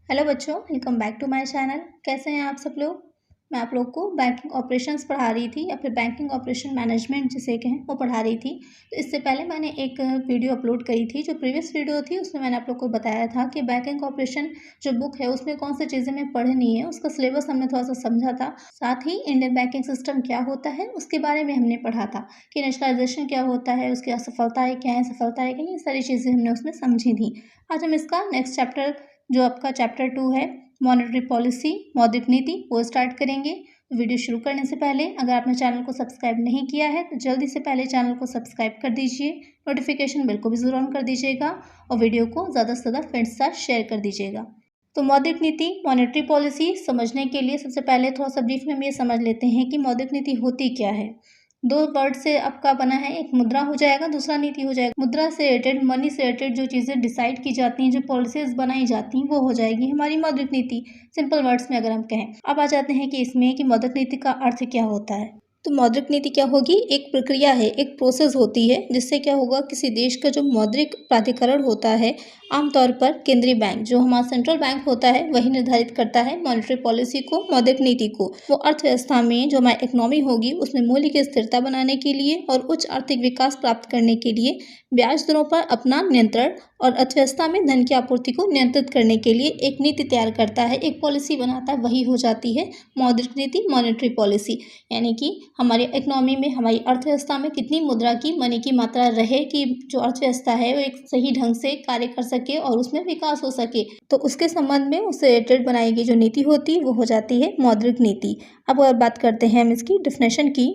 Hello बच्चों, welcome back to my channel. कैसे हैं आप सब लोग। मैं आप लोग को बैंकिंग ऑपरेशंस पढ़ा रही थी या फिर बैंकिंग ऑपरेशन मैनेजमेंट जिसे कहें वो पढ़ा रही थी। तो इससे पहले मैंने एक वीडियो अपलोड करी थी। जो प्रीवियस वीडियो थी उसमें मैंने आप लोग को बताया था कि बैंकिंग ऑपरेशन जो बुक है उसमें कौन सी चीज़ें मैं पढ़नी है, उसका सिलेबस हमने थोड़ा सा समझा था। साथ ही इंडियन बैंकिंग सिस्टम क्या होता है उसके बारे में हमने पढ़ा था कि नेशनलाइजेशन क्या होता है, उसकी असफलताएँ क्या है, सफलताएँ क्या है, ये सारी चीज़ें हमने उसमें समझी थी। आज हम इसका नेक्स्ट चैप्टर जो आपका चैप्टर 2 है मॉनेटरी पॉलिसी मौद्रिक नीति वो स्टार्ट करेंगे। वीडियो शुरू करने से पहले अगर आपने चैनल को सब्सक्राइब नहीं किया है तो जल्दी से पहले चैनल को सब्सक्राइब कर दीजिए, नोटिफिकेशन बेल को भी ज़रूर ऑन कर दीजिएगा और वीडियो को ज़्यादा से ज़्यादा फ्रेंड्स के साथ शेयर कर दीजिएगा। तो मौद्रिक नीति मॉनेटरी पॉलिसी समझने के लिए सबसे पहले थोड़ा सा ब्रीफ में हम ये समझ लेते हैं कि मौद्रिक नीति होती क्या है। दो वर्ड से आपका बना है, एक मुद्रा हो जाएगा, दूसरा नीति हो जाएगा। मुद्रा से रिलेटेड, मनी से रिलेटेड जो चीज़ें डिसाइड की जाती हैं, जो पॉलिसीज बनाई जाती हैं वो हो जाएगी हमारी मौद्रिक नीति, सिंपल वर्ड्स में अगर हम कहें। अब आ जाते हैं कि इसमें कि मौद्रिक नीति का अर्थ क्या होता है। तो मौद्रिक नीति क्या होगी, एक प्रक्रिया है, एक प्रोसेस होती है जिससे क्या होगा, किसी देश का जो मौद्रिक प्राधिकरण होता है, आमतौर पर केंद्रीय बैंक जो हमारा सेंट्रल बैंक होता है वही निर्धारित करता है मॉनेटरी पॉलिसी को, मौद्रिक नीति को। वो अर्थव्यवस्था में जो हमारी इकोनॉमी होगी उसमें मूल्य की स्थिरता बनाने के लिए और उच्च आर्थिक विकास प्राप्त करने के लिए ब्याज दरों पर अपना नियंत्रण और अर्थव्यवस्था में धन की आपूर्ति को नियंत्रित करने के लिए एक नीति तैयार करता है, एक पॉलिसी बनाता है, वही हो जाती है मौद्रिक नीति, मॉनेटरी पॉलिसी। यानी कि हमारी इकोनॉमी में, हमारी अर्थव्यवस्था में कितनी मुद्रा की, मनी की मात्रा रहे कि जो अर्थव्यवस्था है वो एक सही ढंग से कार्य कर सके और उसमें विकास हो सके। तो उसके संबंध में उससे रिलेटेड बनाई गई जो नीति होती है वो हो जाती है मौद्रिक नीति। अब अगर बात करते हैं हम इसकी डिफिनेशन की,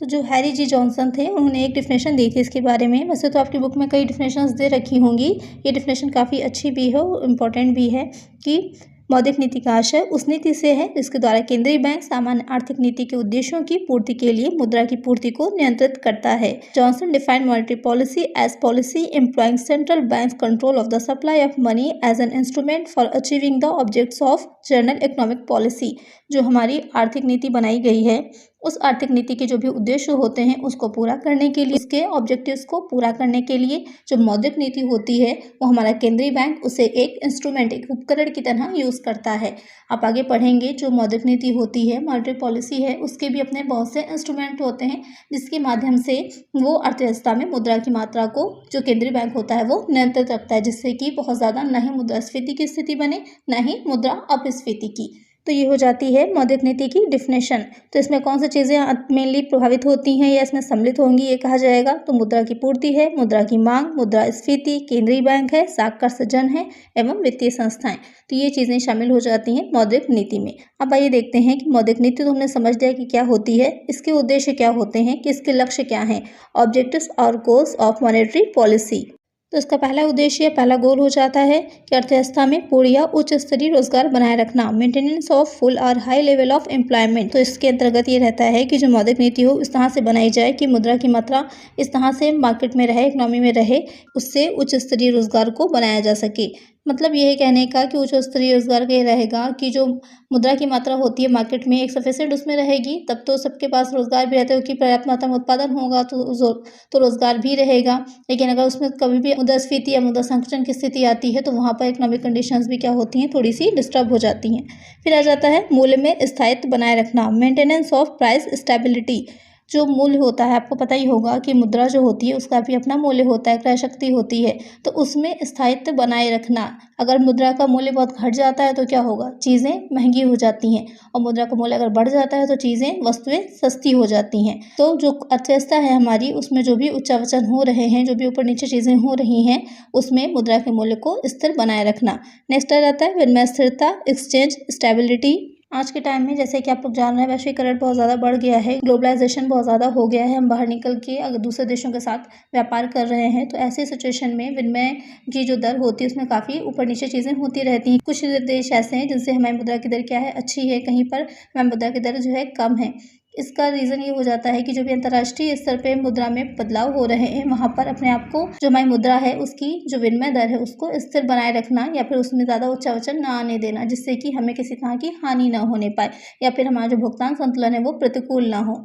तो जो हैरी जी जॉनसन थे उन्होंने एक डिफिनेशन दी थी इसके बारे में। वैसे तो आपकी बुक में कई डिफिनेशंस दे रखी होंगी, ये डिफिनेशन काफ़ी अच्छी भी है, इम्पॉर्टेंट भी है कि मौद्रिक नीति का आशय उस नीति से है जिसके द्वारा केंद्रीय बैंक सामान्य आर्थिक नीति के उद्देश्यों की पूर्ति के लिए मुद्रा की पूर्ति को नियंत्रित करता है। Johnson defined monetary policy as policy employing central bank control of the supply of money as an instrument for achieving the objects of general economic policy. जो हमारी आर्थिक नीति बनाई गई है उस आर्थिक नीति के जो भी उद्देश्य होते हैं उसको पूरा करने के लिए, उसके ऑब्जेक्टिव्स को पूरा करने के लिए जो मौद्रिक नीति होती है वो हमारा केंद्रीय बैंक उसे एक इंस्ट्रूमेंट, एक उपकरण की तरह यूज़ करता है। आप आगे पढ़ेंगे जो मौद्रिक नीति होती है, मॉनेटरी पॉलिसी है, उसके भी अपने बहुत से इंस्ट्रूमेंट होते हैं जिसके माध्यम से वो अर्थव्यवस्था में मुद्रा की मात्रा को जो केंद्रीय बैंक होता है वो नियंत्रित रखता है, जिससे कि बहुत ज़्यादा न ही मुद्रास्फीति की स्थिति बने न ही मुद्रा अपस्फीति की। तो ये हो जाती है मौद्रिक नीति की डिफिनेशन। तो इसमें कौन सी चीज़ें मेनली प्रभावित होती हैं या इसमें सम्मिलित होंगी ये कहा जाएगा। तो मुद्रा की पूर्ति है, मुद्रा की मांग, मुद्रास्फीति, केंद्रीय बैंक है, साख सृजन है एवं वित्तीय संस्थाएं। तो ये चीज़ें शामिल हो जाती हैं मौद्रिक नीति में। अब आइए देखते हैं कि मौद्रिक नीति तो हमने समझ लिया कि क्या होती है, इसके उद्देश्य क्या होते हैं, कि इसके लक्ष्य क्या हैं, ऑब्जेक्टिव्स और गोल्स ऑफ मॉनेटरी पॉलिसी। तो इसका पहला उद्देश्य, पहला गोल हो जाता है कि अर्थव्यवस्था में पूर्ण या उच्च स्तरीय रोजगार बनाए रखना, मेंटेनेंस ऑफ फुल और हाई लेवल ऑफ एम्प्लॉयमेंट। तो इसके अंतर्गत ये रहता है कि जो मौद्रिक नीति हो इस तरह से बनाई जाए कि मुद्रा की मात्रा इस तरह से मार्केट में रहे, इकोनॉमी में रहे, उससे उच्च स्तरीय रोजगार को बनाया जा सके। मतलब ये कहने का कि उच्च स्तरीय रोजगार ये रहेगा कि जो मुद्रा की मात्रा होती है मार्केट में एक सफिशिएंट उसमें रहेगी, तब तो सबके पास रोजगार भी रहता है क्योंकि पर्याप्त मात्रा में उत्पादन होगा तो रोजगार भी रहेगा। लेकिन अगर उसमें कभी भी मुद्रास्फीति या मुद्रा संकुचन की स्थिति आती है तो वहाँ पर इकोनॉमिक कंडीशंस भी क्या होती हैं, थोड़ी सी डिस्टर्ब हो जाती हैं। फिर आ जाता है मूल्य में स्थायित्व बनाए रखना, मेंटेनेंस ऑफ प्राइस स्टेबिलिटी। जो मूल्य होता है आपको पता ही होगा कि मुद्रा जो होती है उसका भी अपना मूल्य होता है, क्रय शक्ति होती है, तो उसमें स्थायित्व बनाए रखना। अगर मुद्रा का मूल्य बहुत घट जाता है तो क्या होगा, चीज़ें महंगी हो जाती हैं, और मुद्रा का मूल्य अगर बढ़ जाता है तो चीज़ें, वस्तुएं सस्ती हो जाती हैं। तो जो अर्थव्यवस्था है हमारी उसमें जो भी उच्चावचन हो रहे हैं, जो भी ऊपर नीचे चीज़ें हो रही हैं, उसमें मुद्रा के मूल्य को स्थिर बनाए रखना। नेक्स्ट आ जाता है विनिमय स्थिरता, एक्सचेंज स्टेबिलिटी। आज के टाइम में जैसे कि आप लोग जान रहे हैं वैश्वीकरण बहुत ज़्यादा बढ़ गया है, ग्लोबलाइजेशन बहुत ज़्यादा हो गया है, हम बाहर निकल के अगर दूसरे देशों के साथ व्यापार कर रहे हैं तो ऐसे सिचुएशन में विनिमय की जो दर होती है उसमें काफ़ी ऊपर नीचे चीज़ें होती रहती हैं। कुछ देश ऐसे हैं जिनसे हमारी मुद्रा की दर क्या है, अच्छी है, कहीं पर हमारी मुद्रा की दर जो है कम है। इसका रीज़न ये हो जाता है कि जो भी अंतर्राष्ट्रीय स्तर पे मुद्रा में बदलाव हो रहे हैं वहाँ पर अपने आप को जो हमारी मुद्रा है उसकी जो विनिमय दर है उसको स्थिर बनाए रखना, या फिर उसमें ज़्यादा उच्चावचन ना आने देना, जिससे कि हमें किसी तरह की हानि ना होने पाए या फिर हमारा जो भुगतान संतुलन है वो प्रतिकूल ना हो।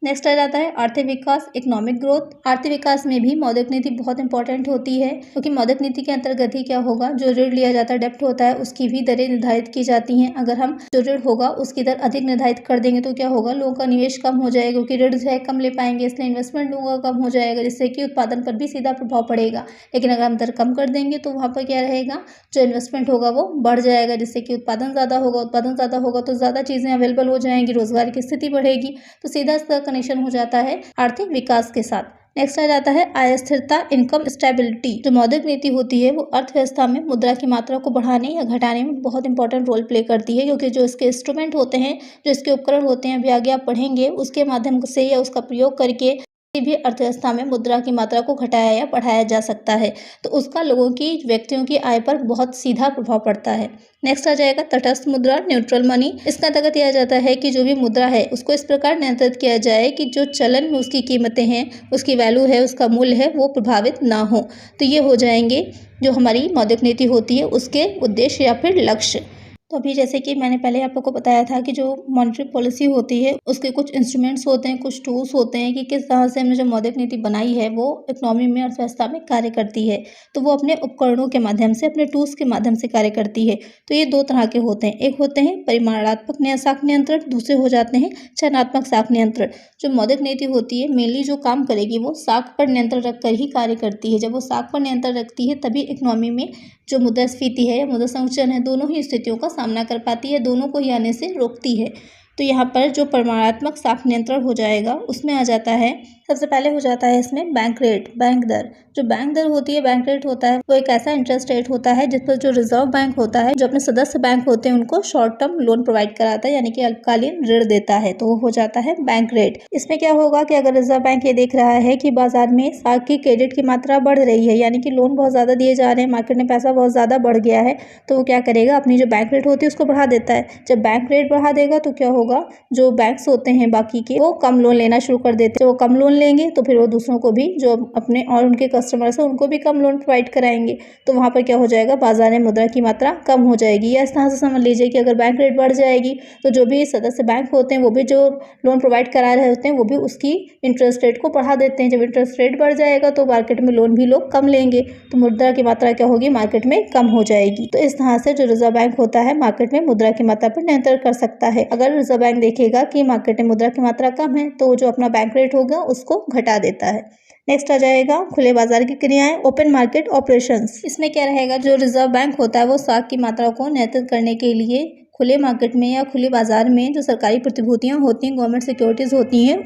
नेक्स्ट आ जाता है आर्थिक विकास, इकोनॉमिक ग्रोथ। आर्थिक विकास में भी मौद्रिक नीति बहुत इंपॉर्टेंट होती है, क्योंकि मौद्रिक नीति के अंतर्गत ही क्या होगा, जो ऋण लिया जाता है, डेप्ट होता है, उसकी भी दरें निर्धारित की जाती हैं। अगर हम जो ऋण होगा उसकी दर अधिक निर्धारित कर देंगे तो क्या होगा, लोगों का निवेश कम हो जाएगा, क्योंकि ऋण जो है कम ले पाएंगे, इसलिए इन्वेस्टमेंट लोगों का कम हो जाएगा, जिससे कि उत्पादन पर भी सीधा प्रभाव पड़ेगा। लेकिन अगर हम दर कम कर देंगे तो वहाँ पर क्या रहेगा, जो इन्वेस्टमेंट होगा वो बढ़ जाएगा, जिससे कि उत्पादन ज़्यादा होगा। उत्पादन ज़्यादा होगा तो ज़्यादा चीज़ें अवेलेबल हो जाएंगी, रोजगार की स्थिति बढ़ेगी। तो सीधा इसका कनेक्शन हो जाता है आर्थिक विकास के साथ। नेक्स्ट आ जाता है आय स्थिरता, इनकम स्टेबिलिटी। जो मौद्रिक नीति होती है वो अर्थव्यवस्था में मुद्रा की मात्रा को बढ़ाने या घटाने में बहुत इंपॉर्टेंट रोल प्ले करती है, क्योंकि जो इसके इंस्ट्रूमेंट होते हैं, जो इसके उपकरण होते हैं, अभी आगे आप पढ़ेंगे, उसके माध्यम से या उसका प्रयोग करके किसी भी अर्थव्यवस्था में मुद्रा की मात्रा को घटाया या बढ़ाया जा सकता है। तो उसका लोगों की, व्यक्तियों की आय पर बहुत सीधा प्रभाव पड़ता है। नेक्स्ट आ जाएगा तटस्थ मुद्रा, न्यूट्रल मनी। इसका अंतर्गत किया जाता है कि जो भी मुद्रा है उसको इस प्रकार नियंत्रित किया जाए कि जो चलन में उसकी कीमतें हैं, उसकी वैल्यू है, उसका मूल्य है, वो प्रभावित ना हो। तो ये हो जाएंगे जो हमारी मौद्रिक नीति होती है उसके उद्देश्य या फिर लक्ष्य। तो अभी जैसे कि मैंने पहले आप लोग को बताया था कि जो मॉनेटरी पॉलिसी होती है उसके कुछ इंस्ट्रूमेंट्स होते हैं, कुछ टूल्स होते हैं कि किस तरह से हमने जो मौद्रिक नीति बनाई है वो इकोनॉमी में, अर्थव्यवस्था में कार्य करती है। तो वो अपने उपकरणों के माध्यम से, अपने टूल्स के माध्यम से कार्य करती है। तो ये दो तरह के होते हैं, एक होते हैं परिमाणात्मक साख नियंत्रण, दूसरे हो जाते हैं चयनात्मक साख नियंत्रण। जो मौद्रिक नीति होती है मेनली जो काम करेगी वो साख पर नियंत्रण रखकर ही कार्य करती है। जब वो साख पर नियंत्रण रखती है तभी इकोनॉमी में जो मुद्रास्फीति है या मुद्रा संकुचन है, दोनों ही स्थितियों का सामना कर पाती है, दोनों को ही आने से रोकती है। तो यहाँ पर जो परिमाणात्मक साख नियंत्रण हो जाएगा उसमें आ जाता है, सबसे पहले हो जाता है इसमें बैंक रेट, बैंक दर। जो बैंक दर होती है, बैंक रेट होता है, वो एक ऐसा इंटरेस्ट रेट होता है जिस पर जो रिजर्व बैंक होता है, जो अपने सदस्य बैंक होते हैं, उनको शॉर्ट टर्म लोन प्रोवाइड कराता है, यानी कि अल्पकालीन ऋण देता है। तो वो हो जाता है बैंक रेट। इसमें क्या होगा कि अगर रिजर्व बैंक ये देख रहा है कि बाजार में साख की क्रेडिट की मात्रा बढ़ रही है, यानी कि लोन बहुत ज़्यादा दिए जा रहे हैं, मार्केट में पैसा बहुत ज़्यादा बढ़ गया है, तो वो क्या करेगा, अपनी जो बैंक रेट होती है उसको बढ़ा देता है। जब बैंक रेट बढ़ा देगा तो क्या होगा, जो बैंक्स होते हैं बाकी के, वो कम लोन लेना शुरू कर देते हैं। जब वो कम लोन लेंगे तो फिर वो दूसरों को भी, जो अपने और उनके कस्टमर्स हैं, उनको भी कम लोन प्रोवाइड कराएंगे। तो वहाँ पर क्या हो जाएगा, बाजार में मुद्रा की मात्रा कम हो जाएगी। या इस तरह से समझ लीजिए कि अगर बैंक रेट बढ़ जाएगी तो जो भी सदस्य बैंक होते हैं वो भी जो लोन प्रोवाइड करा रहे होते हैं वो भी उसकी इंटरेस्ट रेट को बढ़ा देते हैं। जब इंटरेस्ट रेट बढ़ जाएगा तो मार्केट में लोन भी लोग कम लेंगे, तो मुद्रा की मात्रा क्या होगी, मार्केट में कम हो जाएगी। तो इस तरह से जो रिजर्व बैंक होता है मार्केट में मुद्रा की मात्रा पर नियंत्रण कर सकता है। अगर रिजर्व बैंक देखेगा कि मार्केट में मुद्रा की मात्रा कम है तो जो अपना बैंक रेट होगा उसको घटा देता है। नेक्स्ट आ जाएगा खुले बाजार की क्रियाएं, ओपन मार्केट ऑपरेशंस। इसमें क्या रहेगा, जो रिजर्व बैंक होता है वो साख की मात्रा को नियंत्रित करने के लिए खुले मार्केट में या खुले बाजार में जो सरकारी प्रतिभूतियां होती हैं, गवर्नमेंट सिक्योरिटीज होती हैं,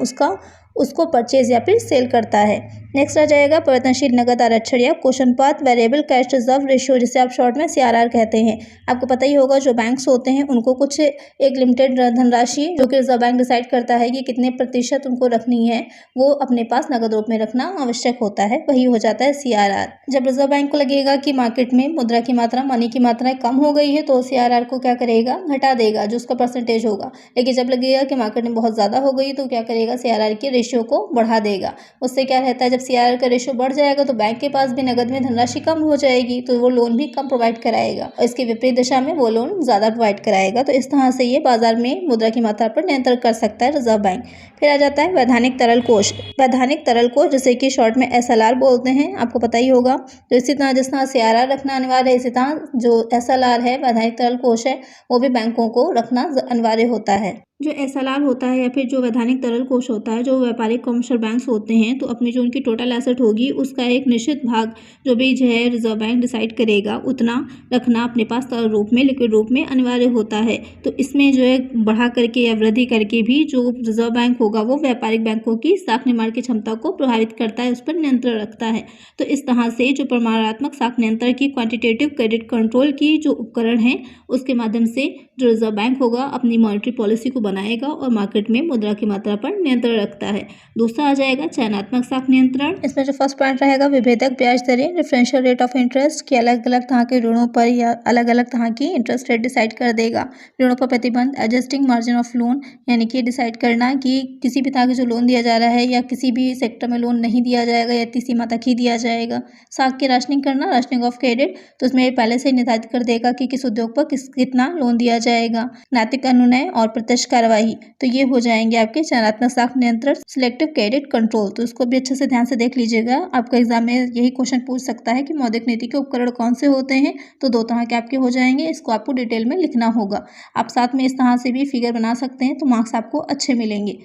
उसको परचेज या फिर सेल करता है। नेक्स्ट आ जाएगा परिवर्तनशील नगद आरक्षण या question variable cash reserve ratio, जिसे आप शॉर्ट में CRR कहते हैं। आपको पता ही होगा जो बैंक्स होते हैं उनको कुछ एक लिमिटेड धनराशि, जो कि रिजर्व बैंक डिसाइड करता है कि कितने प्रतिशत उनको रखनी है, वो अपने पास नगद रूप में रखना आवश्यक होता है, वही हो जाता है CRR। जब रिजर्व बैंक को लगेगा कि मार्केट में मुद्रा की मात्रा, मनी की मात्रा कम हो गई है, तो CRR को क्या करेगा, घटा देगा, जो उसका परसेंटेज होगा। लेकिन जब लगेगा कि मार्केट में बहुत ज़्यादा हो गई तो क्या करेगा, CRR के रेशियो को बढ़ा देगा। उससे क्या रहता है, जब CRR का रेशियो बढ़ जाएगा तो बैंक के पास भी नगद में धनराशि कम हो जाएगी, तो वो लोन भी कम प्रोवाइड कराएगा, और इसके विपरीत दिशा में वो लोन ज़्यादा प्रोवाइड कराएगा। तो इस तरह से ये बाजार में मुद्रा की मात्रा पर नियंत्रण कर सकता है रिजर्व बैंक। फिर आ जाता है वैधानिक तरल कोष। वैधानिक तरल कोष, जिसे कि शॉर्ट में SLR बोलते हैं, आपको पता ही होगा। तो इसी तरह जिस तरह CRR रखना अनिवार्य है, इसी तरह जो SLR है, वैधानिक तरल कोष है, वो भी बैंकों को रखना अनिवार्य होता है। जो SLR होता है या फिर जो वैधानिक तरल कोष होता है, जो व्यापारिक कमर्शियल बैंक्स होते हैं, तो अपनी जो उनकी टोटल एसेट होगी उसका एक निश्चित भाग जो भी जो है रिजर्व बैंक डिसाइड करेगा उतना रखना अपने पास तरल रूप में, लिक्विड रूप में अनिवार्य होता है। तो इसमें जो है बढ़ा करके या वृद्धि करके भी जो रिजर्व बैंक होगा वो व्यापारिक बैंकों की साख निर्माण की क्षमता को प्रभावित करता है, उस पर नियंत्रण रखता है। तो इस तरह से जो परिमाणात्मक साख नियंत्रण की, क्वांटिटेटिव क्रेडिट कंट्रोल की जो उपकरण है, उसके माध्यम से जो रिजर्व बैंक होगा अपनी मॉनेटरी पॉलिसी को बनाएगा और मार्केट में मुद्रा की मात्रा पर नियंत्रण रखता है। दूसरा आ जाएगा चयनात्मक साख नियंत्रण। इसमें जो फर्स्ट पॉइंट रहेगा विभेदक ब्याज दरें, डिफरेंशियल रेट ऑफ इंटरेस्ट, कि अलग अलग तरह के ऋणों पर या अलग अलग तरह की इंटरेस्ट रेट डिसाइड कर देगा। ऋणों पर प्रतिबंध, एडजस्टिंग मार्जिन ऑफ लोन, यानी कि डिसाइड करना कि किसी भी तरह के जो लोन दिया जा रहा है या किसी भी सेक्टर में लोन नहीं दिया जाएगा या इतनी सीमा तक ही दिया जाएगा। साख की राशनिंग करना, राशनिंग ऑफ क्रेडिट, तो उसमें पहले से निर्धारित कर देगा कि किस उद्योग पर कितना लोन दिया जाएगा। नैतिक अनुनय और प्रत्यक्ष कार्यवाही, तो ये हो जाएंगे आपके चयनात्मक साख नियंत्रण, सिलेक्टिव क्रेडिट कंट्रोल। तो इसको भी अच्छे से ध्यान से देख लीजिएगा, आपका एग्जाम में यही क्वेश्चन पूछ सकता है कि मौद्रिक नीति के उपकरण कौन से होते हैं। तो 2 तरह के आपके हो जाएंगे, इसको आपको डिटेल में लिखना होगा। आप साथ में इस तरह से भी फिगर बना सकते हैं, तो मार्क्स आपको अच्छे मिलेंगे।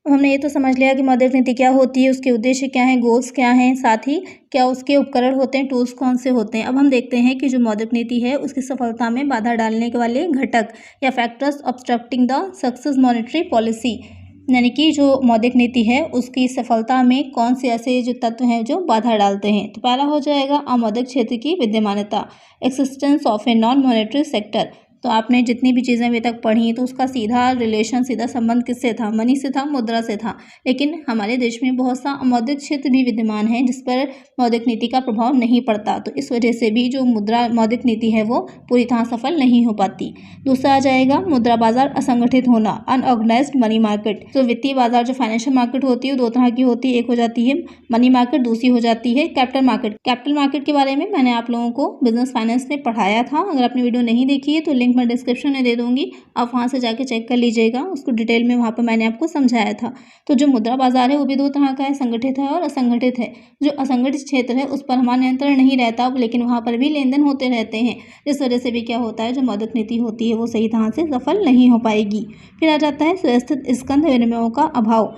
हमने ये तो समझ लिया कि मौद्रिक नीति क्या होती है, उसके उद्देश्य क्या हैं, गोल्स क्या हैं, साथ ही क्या उसके उपकरण होते हैं, टूल्स कौन से होते हैं। अब हम देखते हैं कि जो मौद्रिक नीति है उसकी सफलता में बाधा डालने के वाले घटक या factors obstructing the success monetary policy, यानी कि जो मौद्रिक नीति है उसकी सफलता में कौन से ऐसे जो तत्व हैं जो बाधा डालते हैं। तो पहला हो जाएगा अमौद्रिक क्षेत्र की विद्यमानता, existence of a non monetary sector. तो आपने जितनी भी चीज़ें अभी तक पढ़ी तो उसका सीधा रिलेशन, सीधा संबंध किससे था, मनी से था, मुद्रा से था। लेकिन हमारे देश में बहुत सा अमौद्रिक क्षेत्र भी विद्यमान है जिस पर मौद्रिक नीति का प्रभाव नहीं पड़ता। तो इस वजह से भी जो मौद्रिक नीति है वो पूरी तरह सफल नहीं हो पाती। दूसरा आ जाएगा मुद्रा बाजार असंगठित होना, अनऑर्गेनाइज्ड मनी मार्केट। तो वित्तीय बाजार जो फाइनेंशियल मार्केट होती है 2 तरह की होती है, एक हो जाती है मनी मार्केट, दूसरी हो जाती है कैपिटल मार्केट। कैपिटल मार्केट के बारे में मैंने आप लोगों को बिजनेस फाइनेंस में पढ़ाया था, अगर आपने वीडियो नहीं देखी है तो लिंक मैं डिस्क्रिप्शन में दे दूंगी, आप वहां से जाके चेक कर लीजिएगा, उसको डिटेल में वहां पर मैंने आपको समझाया था। तो जो मुद्रा बाजार है वो भी 2 तरह का है, संगठित है और असंगठित है। जो असंगठित क्षेत्र है उस पर हमारा नियंत्रण नहीं रहता, लेकिन वहां पर भी लेन देन होते रहते हैं, जिस वजह से भी क्या होता है जो मौद्रिक नीति होती है वो सही तरह से सफल नहीं हो पाएगी। फिर आ जाता है सुव्यवस्थित स्कंध विनिमयों का अभाव,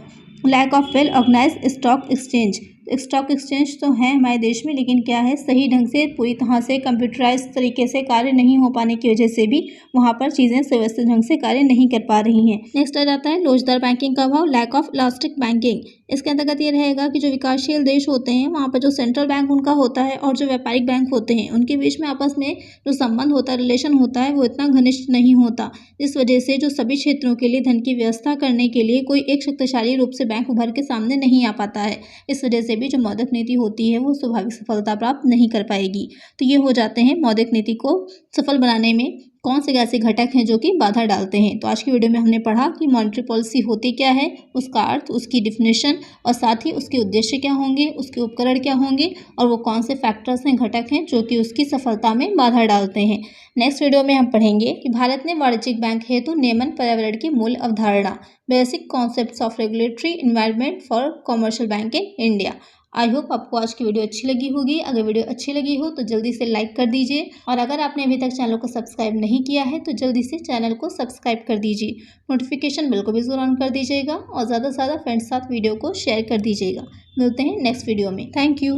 lack of well organised stock exchange. Stock exchange तो है हमारे देश में, लेकिन क्या है सही ढंग से पूरी तरह से कंप्यूटराइज तरीके से कार्य नहीं हो पाने की वजह से भी वहाँ पर चीज़ें सुव्यवस्थित ढंग से कार्य नहीं कर पा रही हैं। नेक्स्ट आ जाता है लोचदार बैंकिंग का अभाव, लैक ऑफ इलास्टिक बैंकिंग। इसके अंतर्गत ये रहेगा कि जो विकासशील देश होते हैं वहाँ पर जो सेंट्रल बैंक उनका होता है और जो व्यापारिक बैंक होते हैं उनके बीच में आपस में जो संबंध होता है, रिलेशन होता है, वो इतना घनिष्ठ नहीं होता। इस वजह से जो सभी क्षेत्रों के लिए धन की व्यवस्था करने के लिए कोई एक शक्तिशाली रूप से बैंक उभर के सामने नहीं आ पाता है। इस वजह से भी जो मौद्रिक नीति होती है वो स्वाभाविक सफलता प्राप्त नहीं कर पाएगी। तो ये हो जाते हैं मौद्रिक नीति को सफल बनाने में कौन से ऐसे घटक हैं जो कि बाधा डालते हैं। तो आज की वीडियो में हमने पढ़ा कि मॉनेटरी पॉलिसी होती क्या है, उसका अर्थ, उसकी डिफिनेशन और साथ ही उसके उद्देश्य क्या होंगे, उसके उपकरण क्या होंगे और वो कौन से फैक्टर्स हैं, घटक हैं जो कि उसकी सफलता में बाधा डालते हैं। नेक्स्ट वीडियो में हम पढ़ेंगे कि भारत ने वाणिज्यिक बैंक हेतु नियमन पर्यावरण की मूल अवधारणा, basic concepts of regulatory environment for commercial bank in India. I hope आपको आज की वीडियो अच्छी लगी होगी। अगर वीडियो अच्छी लगी हो तो जल्दी से लाइक कर दीजिए और अगर आपने अभी तक चैनल को सब्सक्राइब नहीं किया है तो जल्दी से चैनल को सब्सक्राइब कर दीजिए। नोटिफिकेशन बेल को भी जरूर ऑन कर दीजिएगा और ज़्यादा से ज़्यादा फ्रेंड्स के साथ वीडियो को शेयर कर दीजिएगा। मिलते हैं नेक्स्ट वीडियो में। Thank you.